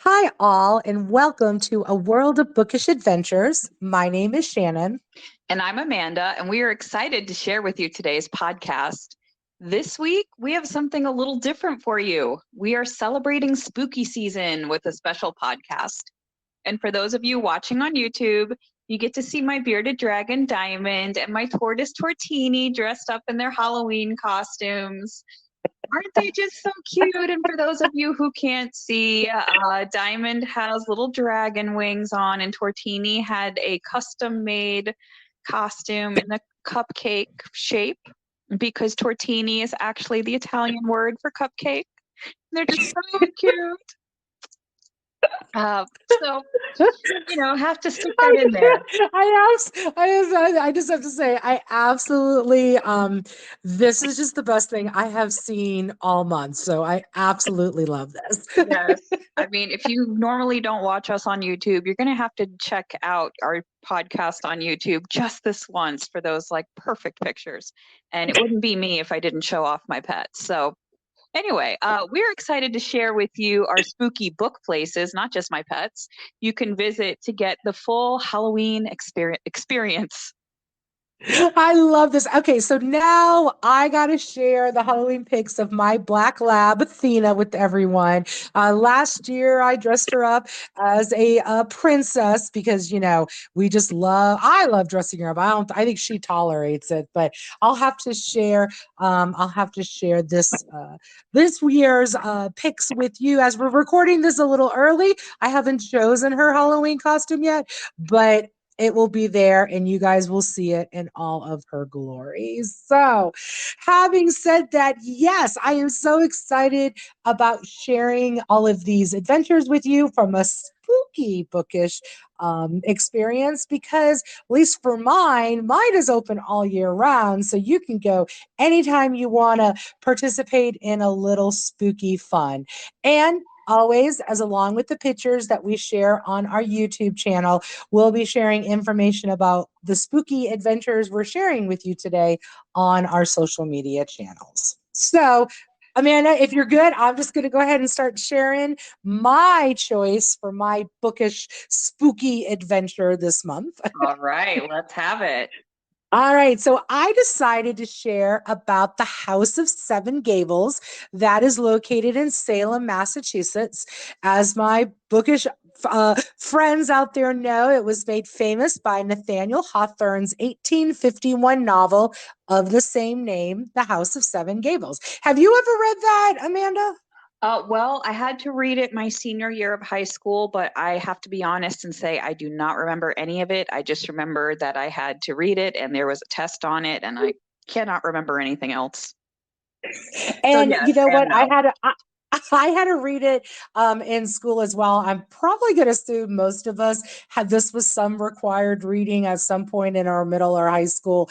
Hi, all, and welcome to A World of Bookish Adventures. My name is Shannon. And I'm Amanda, and we are excited to share with you today's podcast. This week, we have something a little different for you. We are celebrating spooky season with a special podcast. And for those of you watching on YouTube, you get to see my bearded dragon Diamond and my tortoise Tortini dressed up in their Halloween costumes. Aren't they just so cute? And for those of you who can't see, Diamond has little dragon wings on, and Tortini had a custom made costume in a cupcake shape because tortini is actually the Italian word for cupcake. They're just so cute. So, have to stick that in there. I just have to say, I absolutely, this is just the best thing I have seen all month. So I absolutely love this. Yes. I mean, if you normally don't watch us on YouTube, you're going to have to check out our podcast on YouTube just this once for those like perfect pictures. And it wouldn't be me if I didn't show off my pets. So anyway, we're excited to share with you our spooky book places, not just my pets. You can visit to get the full Halloween experience. I love this. Okay, so now I got to share the Halloween pics of my black lab, Athena, with everyone. Last year, I dressed her up as a princess because, I love dressing her up. I think she tolerates it, but I'll have to share this year's pics with you as we're recording this a little early. I haven't chosen her Halloween costume yet, but it will be there and you guys will see it in all of her glory. So, having said that, yes, I am so excited about sharing all of these adventures with you from a spooky bookish experience because, at least for mine is open all year round. So, you can go anytime you want to participate in a little spooky fun. And always, as along with the pictures that we share on our YouTube channel, we'll be sharing information about the spooky adventures we're sharing with you today on our social media channels. So, Amanda, if you're good, I'm just going to go ahead and start sharing my choice for my bookish spooky adventure this month. All right, let's have it. All right, so I decided to share about the House of Seven Gables that is located in Salem, Massachusetts. As my bookish friends out there know, it was made famous by Nathaniel Hawthorne's 1851 novel of the same name, The House of Seven Gables. Have you ever read that, Amanda? Well, I had to read it my senior year of high school, but I have to be honest and say I do not remember any of it. I just remember that I had to read it and there was a test on it, and I cannot remember anything else. And yes, you know and what? no. I had to read it in school as well. I'm probably going to assume most of us had this was some required reading at some point in our middle or high school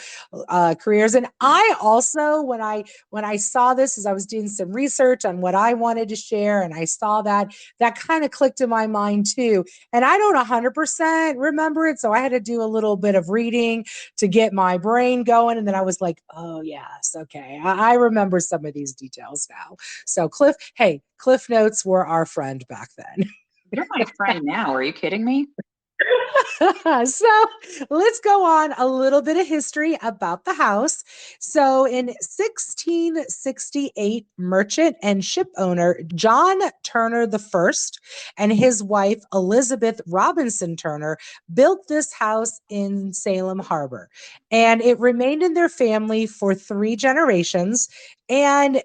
careers. And I also, when I saw this, as I was doing some research on what I wanted to share, and I saw that kind of clicked in my mind too. And I don't 100% remember it, so I had to do a little bit of reading to get my brain going. And then I was like, oh yes, okay, I remember some of these details now. So Cliff Notes were our friend back then. You're my friend now. Are you kidding me? So let's go on a little bit of history about the house. So in 1668, merchant and ship owner John Turner I and his wife Elizabeth Robinson Turner built this house in Salem Harbor. And it remained in their family for 3 generations. And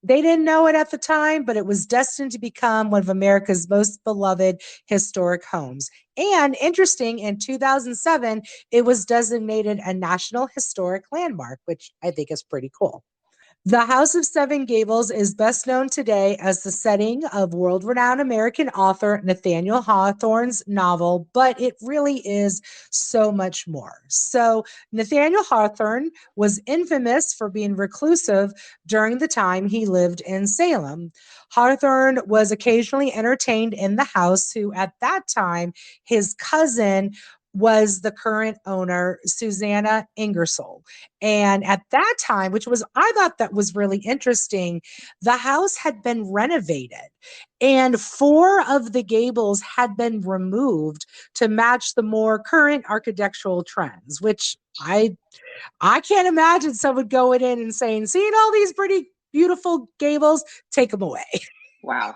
they didn't know it at the time, but it was destined to become one of America's most beloved historic homes. And interesting, in 2007, it was designated a National Historic Landmark, which I think is pretty cool. The House of Seven Gables is best known today as the setting of world renowned American author Nathaniel Hawthorne's novel, but it really is so much more. So, Nathaniel Hawthorne was infamous for being reclusive during the time he lived in Salem. Hawthorne was occasionally entertained in the house, who at that time, his cousin was the current owner, Susanna Ingersoll. And at that time, which was, I thought that was really interesting, the house had been renovated and four of the gables had been removed to match the more current architectural trends, which I can't imagine someone going in and saying, seeing all these pretty beautiful gables, take them away. Wow.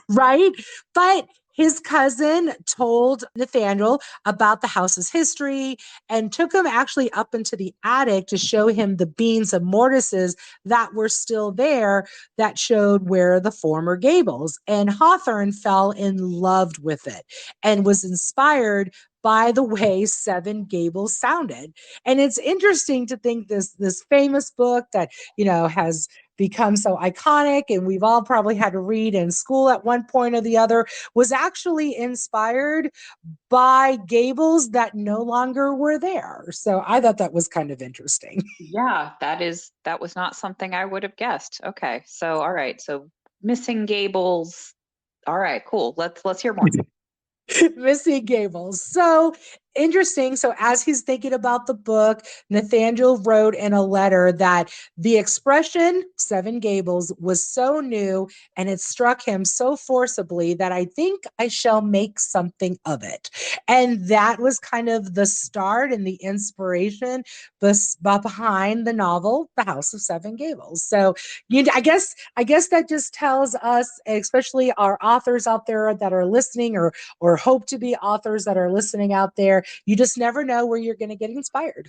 Right? But his cousin told Nathaniel about the house's history and took him actually up into the attic to show him the beams and mortises that were still there that showed where the former gables. And Hawthorne fell in love with it and was inspired by the way Seven Gables sounded. And it's interesting to think this famous book that, has become so iconic and we've all probably had to read in school at one point or the other was actually inspired by gables that no longer were there. So I thought that was kind of interesting. Yeah, that was not something I would have guessed. Okay. So all right. So missing gables. All right, cool. Let's hear more. Missy Gables. So interesting. So, as he's thinking about the book, Nathaniel wrote in a letter that the expression Seven Gables was so new and it struck him so forcibly that I think I shall make something of it. And that was kind of the start and the inspiration behind the novel, The House of Seven Gables. So, I guess that just tells us, especially our authors out there that are listening or hope to be authors that are listening out there, you just never know where you're going to get inspired.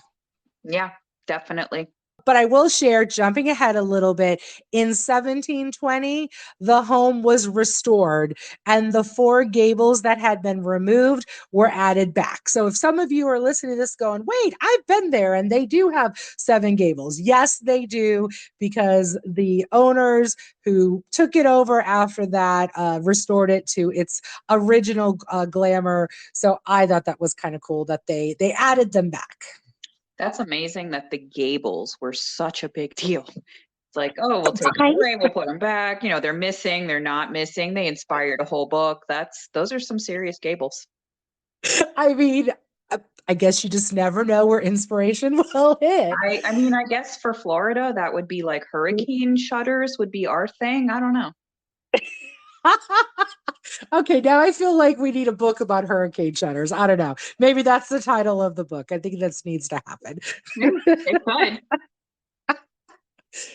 Yeah, definitely. But I will share, jumping ahead a little bit, in 1720, the home was restored and the four gables that had been removed were added back. So if some of you are listening to this going, wait, I've been there and they do have seven gables. Yes, they do, because the owners who took it over after that restored it to its original glamour. So I thought that was kind of cool that they added them back. That's amazing that the gables were such a big deal. It's like, oh, we'll take them Right? away, we'll put them back. They're missing, they're not missing. They inspired a whole book. Those are some serious gables. I mean, I guess you just never know where inspiration will hit. I mean, I guess for Florida, that would be like hurricane shutters would be our thing. I don't know. Okay, now I feel like we need a book about hurricane shutters. I don't know. Maybe that's the title of the book. I think that needs to happen. Yeah, it could.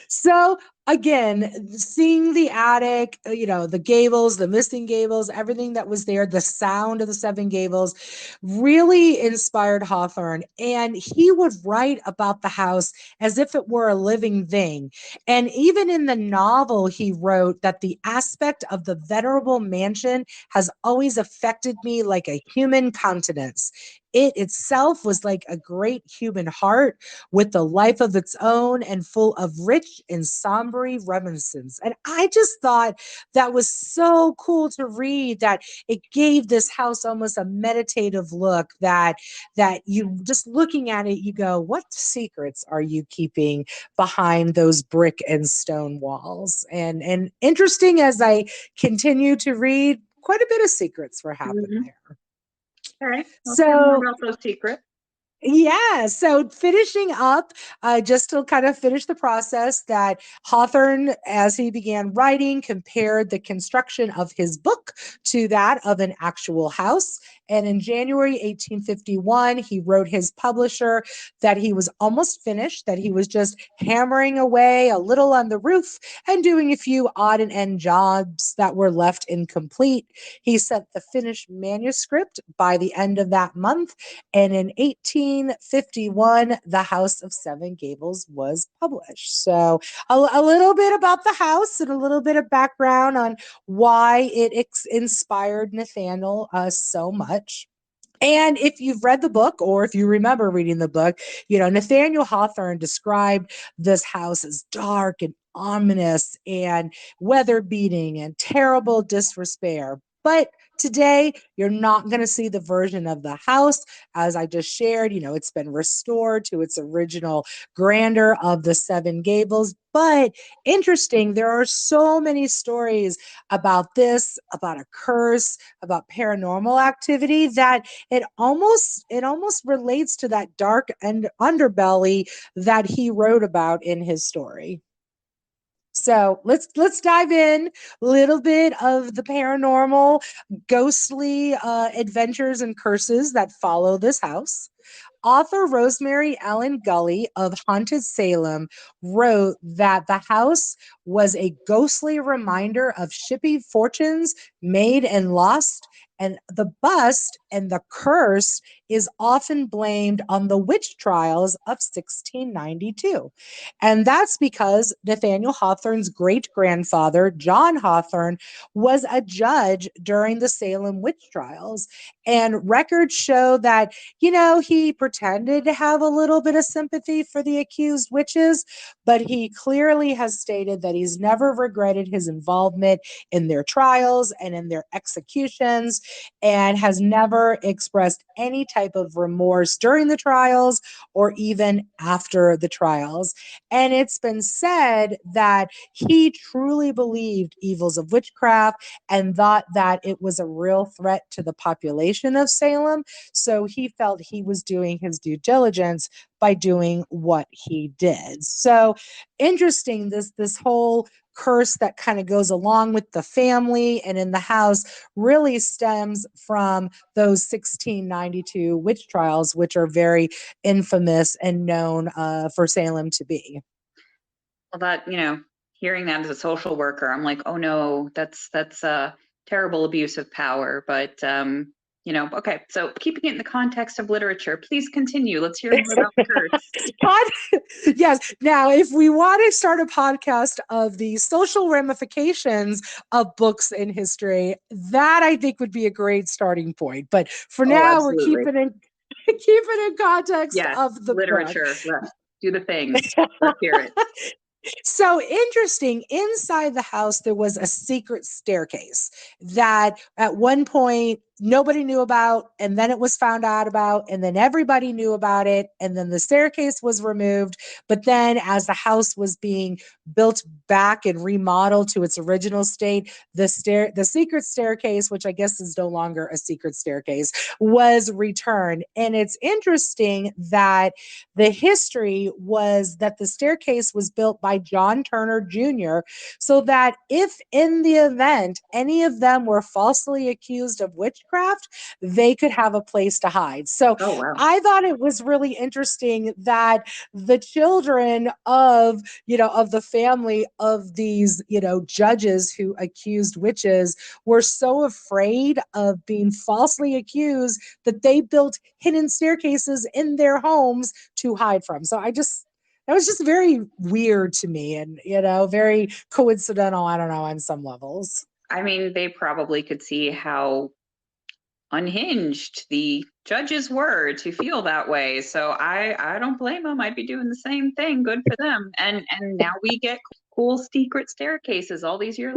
So again, seeing the attic, the gables, the missing gables, everything that was there, the sound of the seven gables really inspired Hawthorne. And he would write about the house as if it were a living thing. And even in the novel, he wrote that the aspect of the venerable mansion has always affected me like a human countenance. It itself was like a great human heart with the life of its own and full of rich and somber reminiscence. And I just thought that was so cool to read, that it gave this house almost a meditative look, that you just looking at it, you go, what secrets are you keeping behind those brick and stone walls? And interesting, as I continue to read, quite a bit of secrets were happening there. Okay. Let's hear more about those secrets. Yeah. So finishing up, just to kind of finish the process, that Hawthorne, as he began writing, compared the construction of his book to that of an actual house. And in January 1851, he wrote his publisher that he was almost finished, that he was just hammering away a little on the roof and doing a few odd and end jobs that were left incomplete. He sent the finished manuscript by the end of that month. And in 1851, The House of Seven Gables was published. So a little bit about the house and a little bit of background on why it inspired Nathaniel so much. And if you've read the book, or if you remember reading the book, Nathaniel Hawthorne described this house as dark and ominous and weather beating and terrible disrepair. But today, you're not going to see the version of the house as I just shared. It's been restored to its original grandeur of the Seven Gables. But interesting, there are so many stories about this, about a curse, about paranormal activity, that it almost relates to that dark and underbelly that he wrote about in his story. So let's dive in a little bit of the paranormal, ghostly adventures and curses that follow this house. Author Rosemary Ellen Gully of Haunted Salem wrote that the house was a ghostly reminder of shipping fortunes made and lost, and the bust and the curse is often blamed on the witch trials of 1692. And that's because Nathaniel Hawthorne's great grandfather, John Hawthorne, was a judge during the Salem witch trials. And records show that he pretended to have a little bit of sympathy for the accused witches, but he clearly has stated that he's never regretted his involvement in their trials and in their executions, and has never expressed any type of remorse during the trials or even after the trials. And it's been said that he truly believed evils of witchcraft and thought that it was a real threat to the population of Salem. So he felt he was doing his due diligence by doing what he did. So interesting, this whole curse that kind of goes along with the family and in the house really stems from those 1692 witch trials, which are very infamous and known for Salem to be. Well, that, hearing that as a social worker, I'm like, oh no, that's a terrible abuse of power. But okay. So keeping it in the context of literature, please continue. Let's hear more about the curse. Yes. Now, if we want to start a podcast of the social ramifications of books in history, that I think would be a great starting point. But for now, Absolutely. We're keeping in context of the literature. Book. Do the thing. Let's hear it. So interesting. Inside the house, there was a secret staircase that at one point nobody knew about, and then it was found out about, and then everybody knew about it, and then the staircase was removed. But then as the house was being built back and remodeled to its original state, the secret staircase, which I guess is no longer a secret staircase, was returned. And it's interesting that the history was that the staircase was built by John Turner Jr. so that if in the event any of them were falsely accused of witchcraft, they could have a place to hide. So wow. I thought it was really interesting that the children of the family of these, judges who accused witches were so afraid of being falsely accused that they built hidden staircases in their homes to hide from. So that was just very weird to me, and very coincidental, I don't know, on some levels. I mean, they probably could see how unhinged the judges were to feel that way. So I don't blame them. I'd be doing the same thing. Good for them. And now we get cool secret staircases all these years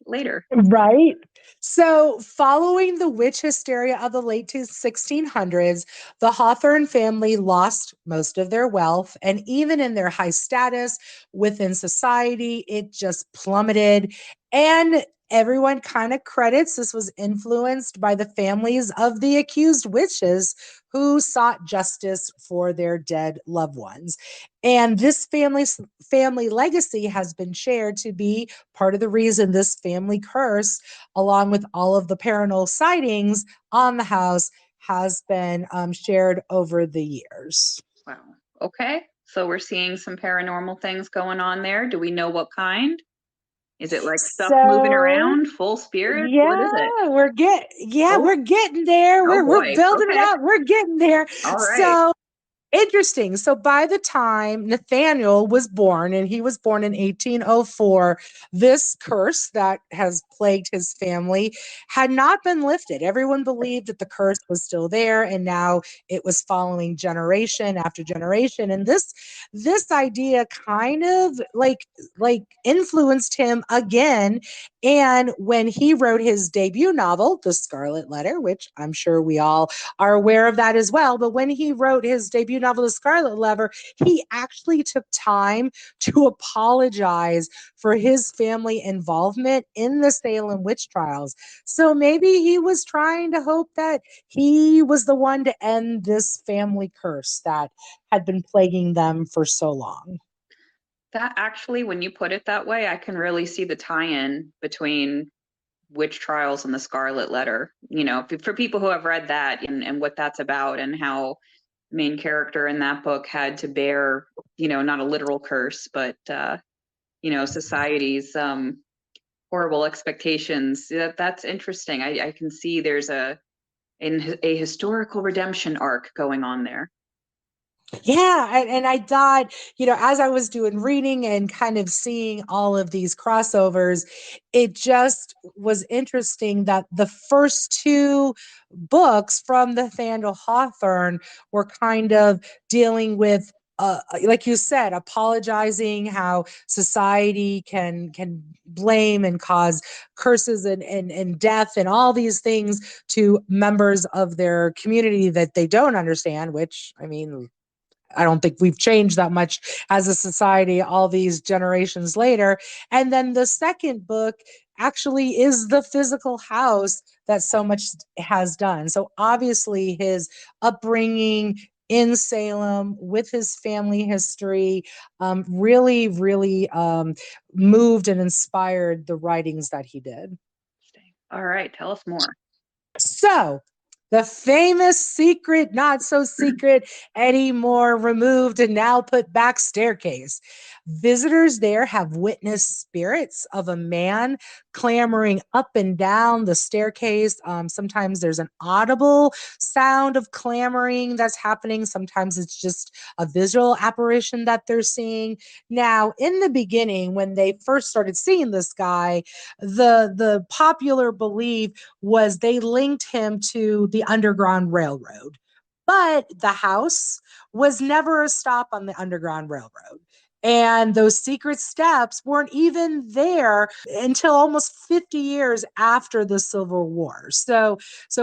later. Right. So, following the witch hysteria of the late 1600s, the Hawthorne family lost most of their wealth, and even in their high status within society, it just plummeted. And everyone kind of credits this was influenced by the families of the accused witches who sought justice for their dead loved ones. And this family legacy has been shared to be part of the reason this family curse, along with all of the paranormal sightings on the house, has been shared over the years. Wow. Okay. So we're seeing some paranormal things going on there. Do we know what kind? Is it like stuff moving around, full spirit? Yeah, what is it? We're getting there. We're building it up. We're getting there. All right. So Interesting. So by the time Nathaniel was born, and he was born in 1804, this curse that has plagued his family had not been lifted. Everyone believed that the curse was still there, and now it was following generation after generation. And this idea kind of like influenced him again. And when he wrote his debut novel, The Scarlet Letter, which I'm sure we all are aware of that as well. But when he wrote his debut novel, The Scarlet Letter, he actually took time to apologize for his family involvement in the Salem witch trials. So maybe he was trying to hope that he was the one to end this family curse that had been plaguing them for so long. That actually, when you put it that way, I can really see the tie-in between witch trials and the Scarlet Letter. You know, for people who have read that and what that's about, and how the main character in that book had to bear, you know, not a literal curse, but you know, society's horrible expectations. That's interesting. I can see there's a historical redemption arc going on there. Yeah, and I thought, as I was doing reading and kind of seeing all of these crossovers, it just was interesting that the first two books from Nathaniel Hawthorne were kind of dealing with, like you said, apologizing how society can blame and cause curses and death and all these things to members of their community that they don't understand, which, I mean, I don't think we've changed that much as a society all these generations later. And then the second book actually is the physical house that so much has done. So obviously his upbringing in Salem with his family history really, really moved and inspired the writings that he did. All right, tell us more. So, the famous secret, not so secret, Eddie Moore removed and now put back staircase. Visitors there have witnessed spirits of a man clambering up and down the staircase. Sometimes there's an audible sound of clamoring that's happening. Sometimes it's just a visual apparition that they're seeing. Now, in the beginning, when they first started seeing this guy, the popular belief was they linked him to the Underground Railroad. But the house was never a stop on the Underground Railroad. And those secret steps weren't even there until almost 50 years after the Civil War. So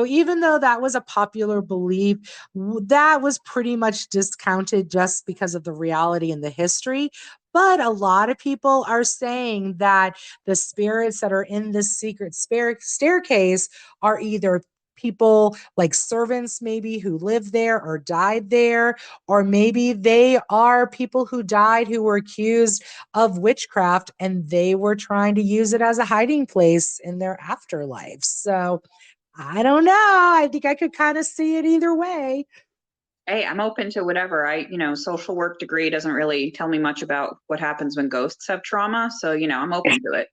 even though that was a popular belief, that was pretty much discounted just because of the reality and the history. But a lot of people are saying that the spirits that are in this secret staircase are either people like servants maybe who lived there or died there, or maybe they are people who died who were accused of witchcraft and they were trying to use it as a hiding place in their afterlife. So I don't know. I think I could kind of see it either way. Hey, I'm open to whatever. You know, social work degree doesn't really tell me much about what happens when ghosts have trauma. So, you know, I'm open to it.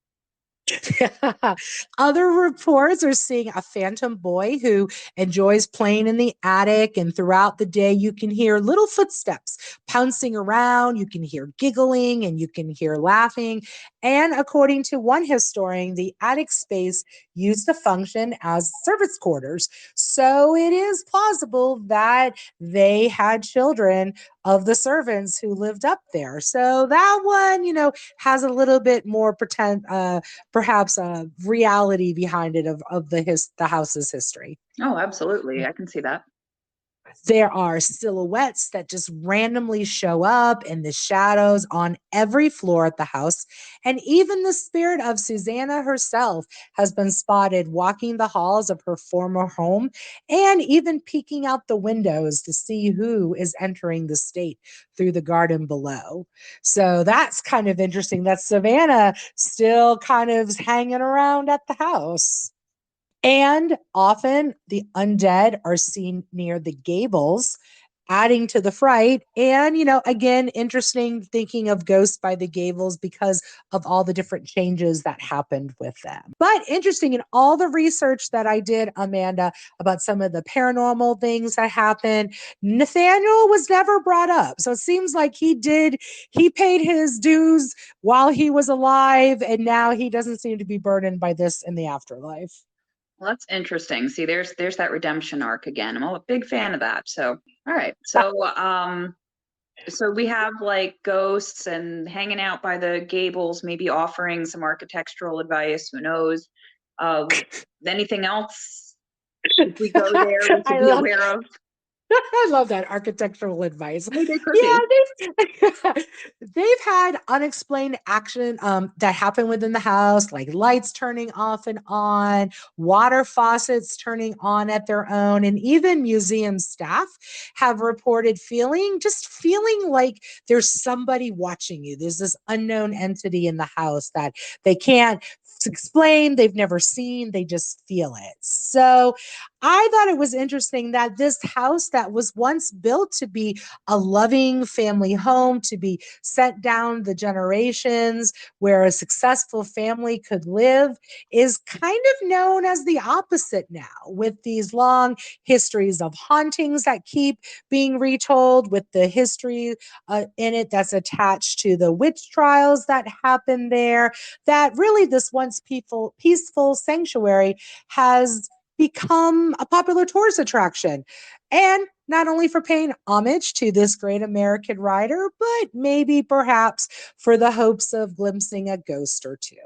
Other reports are seeing a phantom boy who enjoys playing in the attic, and throughout the day, you can hear little footsteps pouncing around. You can hear giggling and you can hear laughing. And according to one historian, the attic space used to function as servants' quarters. So it is plausible that they had children of the servants who lived up there. So that one, has a little bit more pretend. Perhaps a reality behind it of the house's history. Oh, absolutely. I can see that. There are silhouettes that just randomly show up in the shadows on every floor at the house. And even the spirit of Susanna herself has been spotted walking the halls of her former home and even peeking out the windows to see who is entering the state through the garden below. So that's kind of interesting that Savannah still kind of hanging around at the house. And often the undead are seen near the gables adding to the fright. And, again, interesting thinking of Ghosts by the Gables because of all the different changes that happened with them. But interesting in all the research that I did, Amanda, about some of the paranormal things that happened, Nathaniel was never brought up. So it seems like he paid his dues while he was alive, and now he doesn't seem to be burdened by this in the afterlife. Well, that's interesting. See, there's that redemption arc again. I'm a big fan of that. So, all right. Uh, So we have like ghosts and hanging out by the gables, maybe offering some architectural advice. Who knows? Anything else if we go there we should I be love aware of? I love that architectural advice. Maybe it could Yeah, be. they've had unexplained action that happen within the house, like lights turning off and on, water faucets turning on at their own, and even museum staff have reported feeling like there's somebody watching you. There's this unknown entity in the house that they can't explain, they've never seen, they just feel it. So I thought it was interesting that this house that was once built to be a loving family home, to be sent down the generations where a successful family could live, is kind of known as the opposite now, with these long histories of hauntings that keep being retold, with the history in it that's attached to the witch trials that happened there, that really this once peaceful sanctuary has become a popular tourist attraction. And not only for paying homage to this great American writer, but maybe perhaps for the hopes of glimpsing a ghost or two.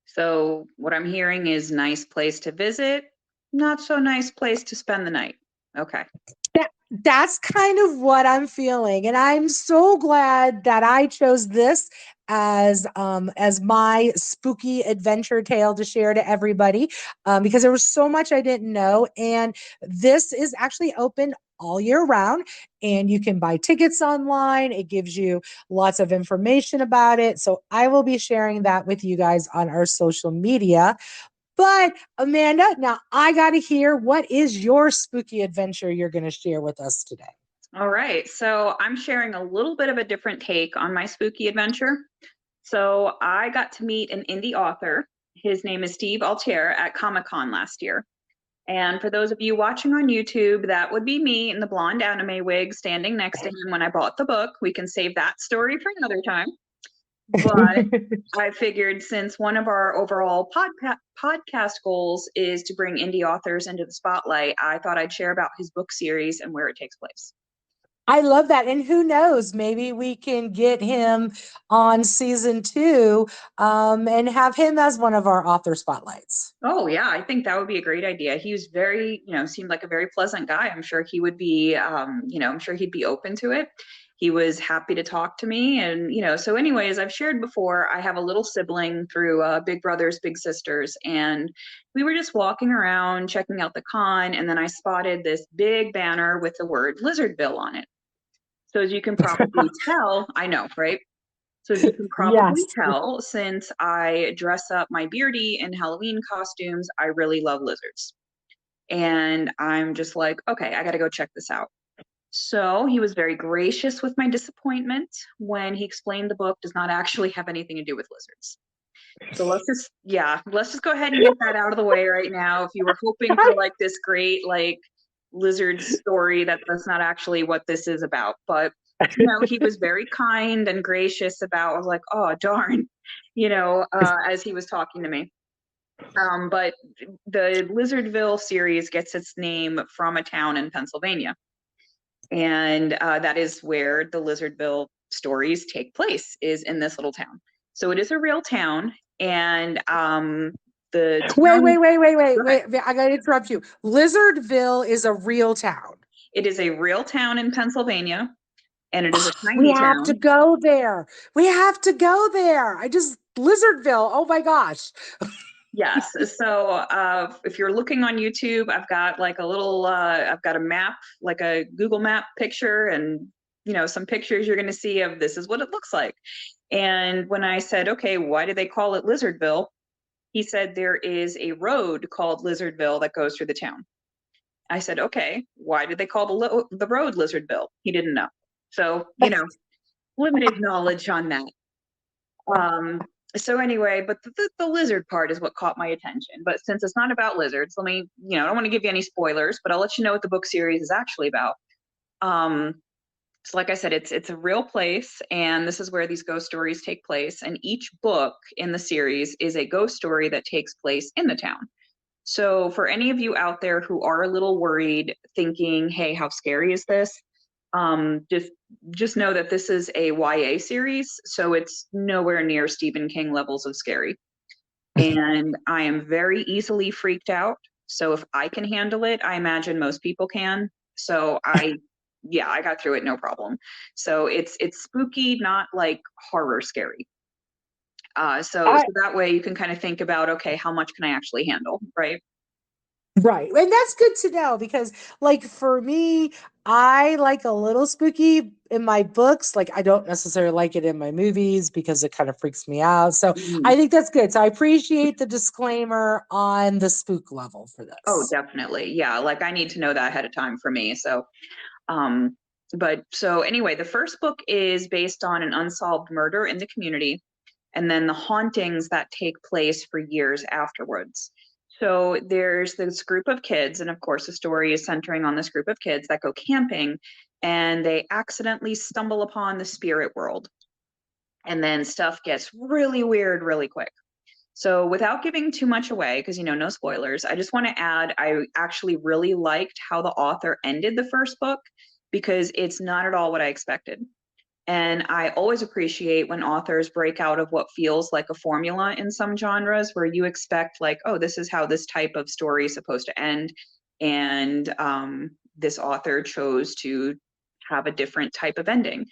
So what I'm hearing is nice place to visit, not so nice place to spend the night. Okay. That's kind of what I'm feeling, and I'm so glad that I chose this as my spooky adventure tale to share to everybody, because there was so much I didn't know, and this is actually open all year round, and you can buy tickets online. It gives you lots of information about it, so I will be sharing that with you guys on our social media. But Amanda, now I got to hear, what is your spooky adventure you're going to share with us today? All right. So I'm sharing a little bit of a different take on my spooky adventure. So I got to meet an indie author. His name is Steve Altier at Comic-Con last year. And for those of you watching on YouTube, that would be me in the blonde anime wig standing next to him when I bought the book. We can save that story for another time. But I figured since one of our overall podcast goals is to bring indie authors into the spotlight, I thought I'd share about his book series and where it takes place. I love that. And who knows, maybe we can get him on season 2 and have him as one of our author spotlights. Oh yeah, I think that would be a great idea. He was very, seemed like a very pleasant guy. I'm sure he would be, I'm sure he'd be open to it. He was happy to talk to me. And, so anyways, I've shared before, I have a little sibling through big brothers, big sisters. And we were just walking around, checking out the con. And then I spotted this big banner with the word Lizardville on it. So as you can probably tell, I know, right? So as you can probably Yes. tell, since I dress up my beardy in Halloween costumes, I really love lizards. And I'm just like, okay, I got to go check this out. So he was very gracious with my disappointment when he explained the book does not actually have anything to do with lizards. So let's just go ahead and get that out of the way right now. If you were hoping for like this great like lizard story, that's not actually what this is about. But he was very kind and gracious about. I was like, oh darn, as he was talking to me. But the Lizardville series gets its name from a town in Pennsylvania, and that is where the Lizardville stories take place. Is in this little town. So it is a real town, and the town. Wait. I got to interrupt you. Lizardville is a real town. It is a real town in Pennsylvania, and it is a We tiny have to town. go there. We have to go there. Lizardville. Oh my gosh. Yes. So if you're looking on YouTube, I've got like I've got a map, like a Google map picture, and some pictures you're going to see of this is what it looks like. And when I said, okay, why do they call it Lizardville? He said there is a road called Lizardville that goes through the town. I said, okay, why did they call the road Lizardville? He didn't know. So, limited knowledge on that. Um, so anyway, but the lizard part is what caught my attention. But since it's not about lizards, let me, I don't want to give you any spoilers, but I'll let you know what the book series is actually about. Um, so like I said, it's a real place, and this is where these ghost stories take place. And each book in the series is a ghost story that takes place in the town. So for any of you out there who are a little worried, thinking, "Hey, how scary is this?" Just know that this is a YA series, so it's nowhere near Stephen King levels of scary. And I am very easily freaked out. So if I can handle it, I imagine most people can. So yeah, I got through it no problem. So it's spooky, not like horror scary. So that way you can kind of think about, okay, how much can I actually handle, right? Right. And that's good to know because, like, for me, I like a little spooky in my books. Like, I don't necessarily like it in my movies because it kind of freaks me out. So I think that's good. So I appreciate the disclaimer on the spook level for Oh, this. definitely. Yeah. Like I need to know that ahead of time for me. So, um, but so anyway, the first book is based on an unsolved murder in the community and then the hauntings that take place for years afterwards. So there's this group of kids, and of course, the story is centering on this group of kids that go camping and they accidentally stumble upon the spirit world. And then stuff gets really weird really quick. So without giving too much away, because no spoilers, I just want to add I actually really liked how the author ended the first book because it's not at all what I expected. And I always appreciate when authors break out of what feels like a formula in some genres where you expect, like, oh, this is how this type of story is supposed to end. And this author chose to have a different type of ending.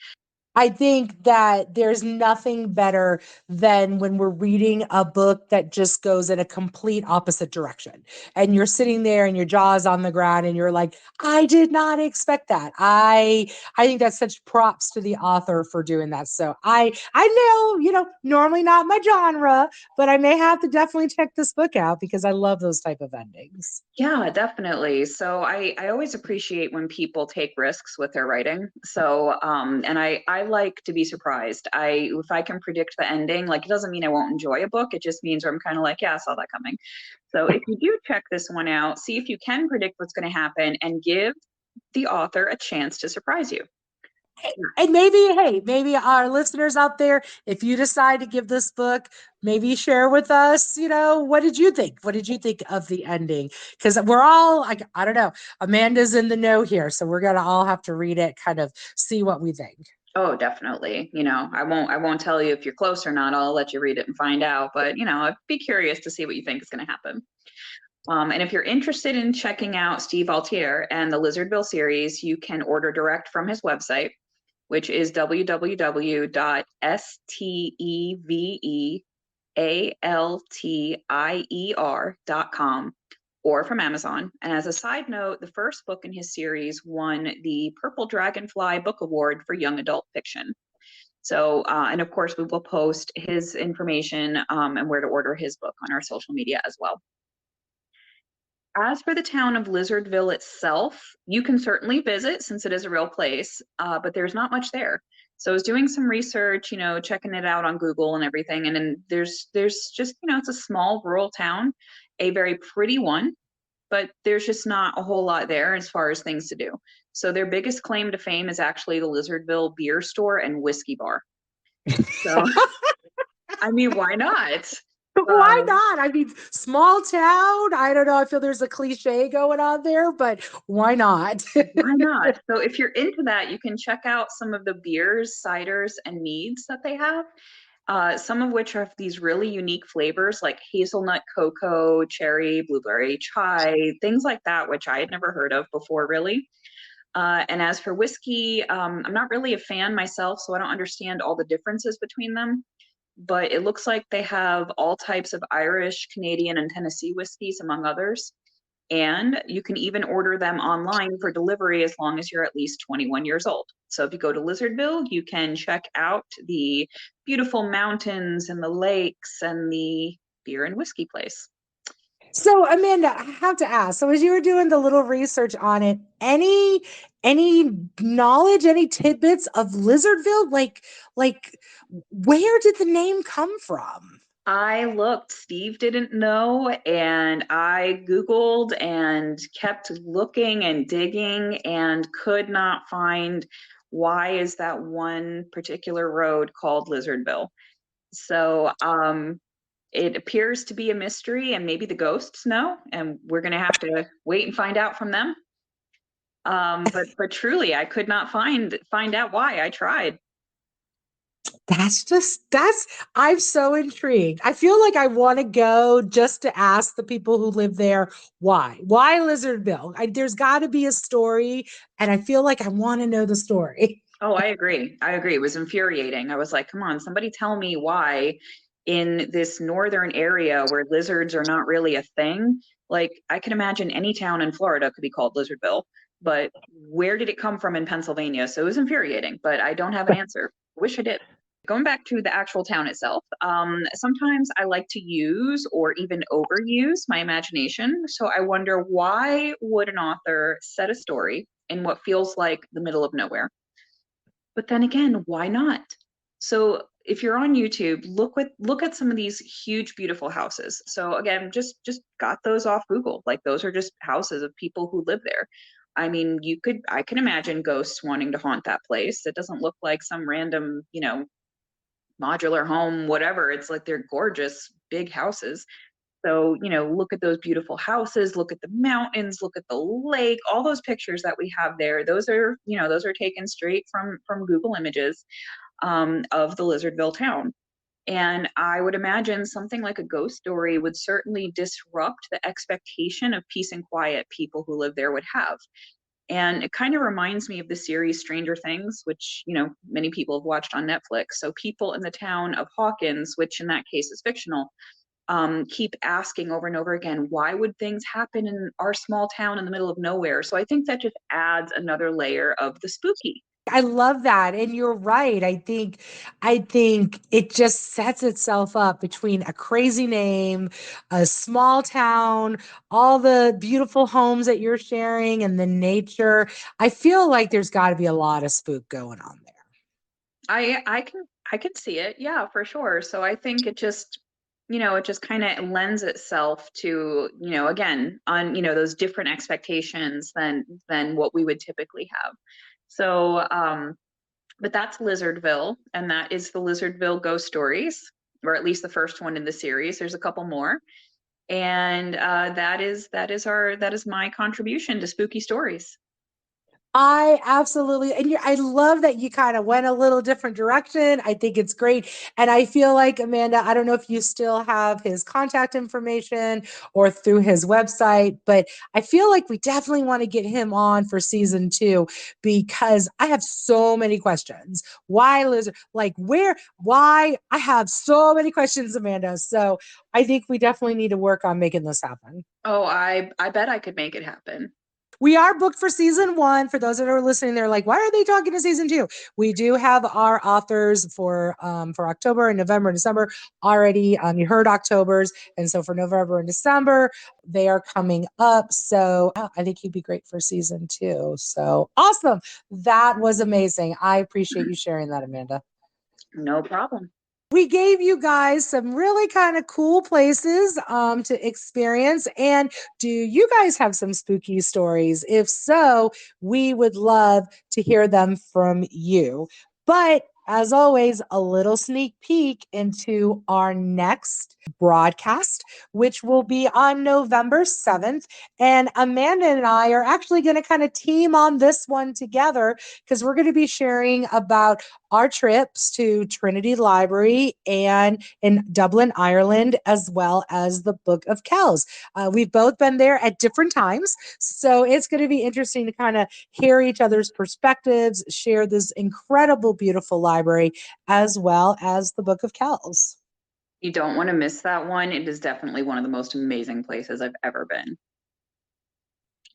I think that there's nothing better than when we're reading a book that just goes in a complete opposite direction. And you're sitting there and your jaw's on the ground and you're like, I did not expect that. I think that's such props to the author for doing that. So I know, normally not my genre, but I may have to definitely check this book out because I love those type of endings. Yeah, definitely. So I always appreciate when people take risks with their writing. So and I like to be surprised. If I can predict the ending, like it doesn't mean I won't enjoy a book. It just means I'm kind of like, yeah, I saw that coming. So if you do check this one out, see if you can predict what's going to happen and give the author a chance to surprise you. And maybe our listeners out there, if you decide to give this book, maybe share with us, what did you think? What did you think of the ending? Because we're all like, I don't know, Amanda's in the know here. So we're going to all have to read it, kind of see what we think. Oh, definitely. I won't tell you if you're close or not. I'll let you read it and find out. But, I'd be curious to see what you think is going to happen. And if you're interested in checking out Steve Altier and the Lizardville series, you can order direct from his website, which is www.stevealtier.com or from Amazon. And as a side note, the first book in his series won the Purple Dragonfly Book Award for Young Adult Fiction. So, and of course, we will post his information and where to order his book on our social media as well. As for the town of Lizardville itself, you can certainly visit since it is a real place, but there's not much there. So I was doing some research, checking it out on Google and everything, and then there's just, it's a small rural town, a very pretty one, but there's just not a whole lot there as far as things to do. So their biggest claim to fame is actually the Lizardville beer store and whiskey bar. So, I mean, why not? Why not? I mean, small town. I don't know. I feel there's a cliche going on there, but why not? Why not? So if you're into that, you can check out some of the beers, ciders, and meads that they have. Some of which have these really unique flavors like hazelnut cocoa, cherry, blueberry chai, things like that, which I had never heard of before, really. And as for whiskey, I'm not really a fan myself, so I don't understand all the differences between them. But it looks like they have all types of Irish, Canadian, and Tennessee whiskeys, among others. And you can even order them online for delivery as long as you're at least 21 years old. So if you go to Lizardville, you can check out the beautiful mountains and the lakes and the beer and whiskey place. So Amanda, I have to ask. So as you were doing the little research on it, any knowledge, any tidbits of Lizardville? Like where did the name come from? I looked, Steve didn't know, and I Googled and kept looking and digging and could not find why is that one particular road called Lizardville. So it appears to be a mystery, and maybe the ghosts know, and we're gonna have to wait and find out from them. But truly, I could not find out why. I tried. That's I'm so intrigued. I feel like I want to go just to ask the people who live there why. Why Lizardville? There's got to be a story, and I feel like I want to know the story. Oh, I agree. I agree. It was infuriating. I was like, come on, somebody tell me why in this northern area where lizards are not really a thing. Like, I can imagine any town in Florida could be called Lizardville, but where did it come from in Pennsylvania? So it was infuriating, but I don't have an answer. Wish I did. Going back to the actual town itself, sometimes I like to use or even overuse my imagination. So I wonder, why would an author set a story in what feels like the middle of nowhere? But then again, why not? So if you're on YouTube, look at some of these huge, beautiful houses. So again, just got those off Google. Like, those are just houses of people who live there. I mean, I can imagine ghosts wanting to haunt that place. It doesn't look like some random, modular home, whatever. It's like they're gorgeous, big houses. So, look at those beautiful houses, look at the mountains, look at the lake, all those pictures that we have there. Those are taken straight from Google Images, of the Lizardville town. And I would imagine something like a ghost story would certainly disrupt the expectation of peace and quiet people who live there would have. And it kind of reminds me of the series Stranger Things, which, many people have watched on Netflix. So people in the town of Hawkins, which in that case is fictional, keep asking over and over again, why would things happen in our small town in the middle of nowhere? So I think that just adds another layer of the spooky. I love that. And you're right. I think it just sets itself up between a crazy name, a small town, all the beautiful homes that you're sharing and the nature. I feel like there's got to be a lot of spook going on there. I can see it, yeah, for sure. So I think it just kind of lends itself to, again, on, those different expectations than what we would typically have. So but that's Lizardville, and that is the Lizardville Ghost Stories, or at least the first one in the series. There's a couple more, and that is my contribution to spooky stories. I absolutely, and I love that you kind of went a little different direction. I think it's great. And I feel like, Amanda, I don't know if you still have his contact information or through his website, but I feel like we definitely want to get him on for season 2 because I have so many questions. Why lizard? Like, where? Why? I have so many questions, Amanda. So I think we definitely need to work on making this happen. Oh, I bet I could make it happen. We are booked for season 1. For those that are listening, they're like, why are they talking to season 2? We do have our authors for October and November and December already. You heard October's. And so for November and December, they are coming up. So I think he'd be great for season 2. So awesome. That was amazing. I appreciate you sharing that, Amanda. No problem. We gave you guys some really kind of cool places to experience. And do you guys have some spooky stories? If so, we would love to hear them from you. But as always, a little sneak peek into our next broadcast, which will be on November 7th. And Amanda and I are actually going to kind of team on this one together because we're going to be sharing about our trips to Trinity Library and in Dublin, Ireland, as well as the Book of Kells. We've both been there at different times. So it's going to be interesting to kind of hear each other's perspectives, share this incredible, beautiful library, as well as the Book of Kells. You don't want to miss that one. It is definitely one of the most amazing places I've ever been.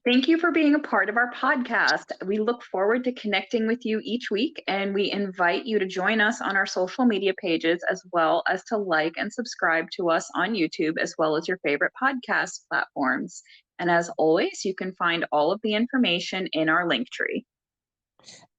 Thank you for being a part of our podcast. We look forward to connecting with you each week, and we invite you to join us on our social media pages, as well as to like and subscribe to us on YouTube, as well as your favorite podcast platforms. And as always, you can find all of the information in our link tree.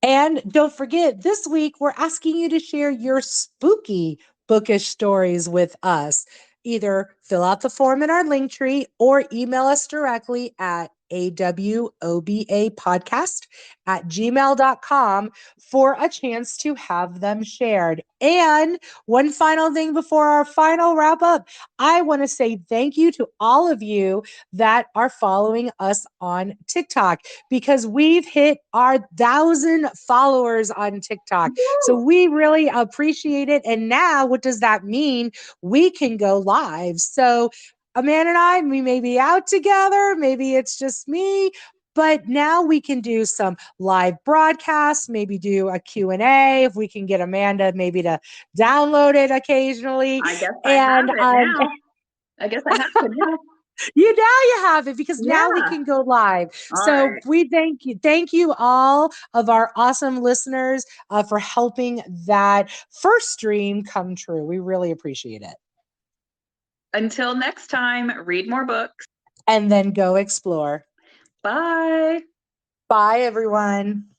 And don't forget, this week we're asking you to share your spooky bookish stories with us. Either fill out the form in our link tree or email us directly at AWOBA podcast at gmail.com for a chance to have them shared. And one final thing before our final wrap up, I want to say thank you to all of you that are following us on TikTok, because we've hit our 1,000 followers on TikTok. So we really appreciate it. And now, what does that mean? We can go live. So Amanda and I, we may be out together. Maybe it's just me. But now we can do some live broadcasts, maybe do a Q&A if we can get Amanda maybe to download it occasionally. I guess I have And it now. I guess I have it now. you have it, because now we Yeah. can go live. All So right. we thank you all of our awesome listeners for helping that first dream come true. We really appreciate it. Until next time, read more books. And then go explore. Bye. Bye, everyone.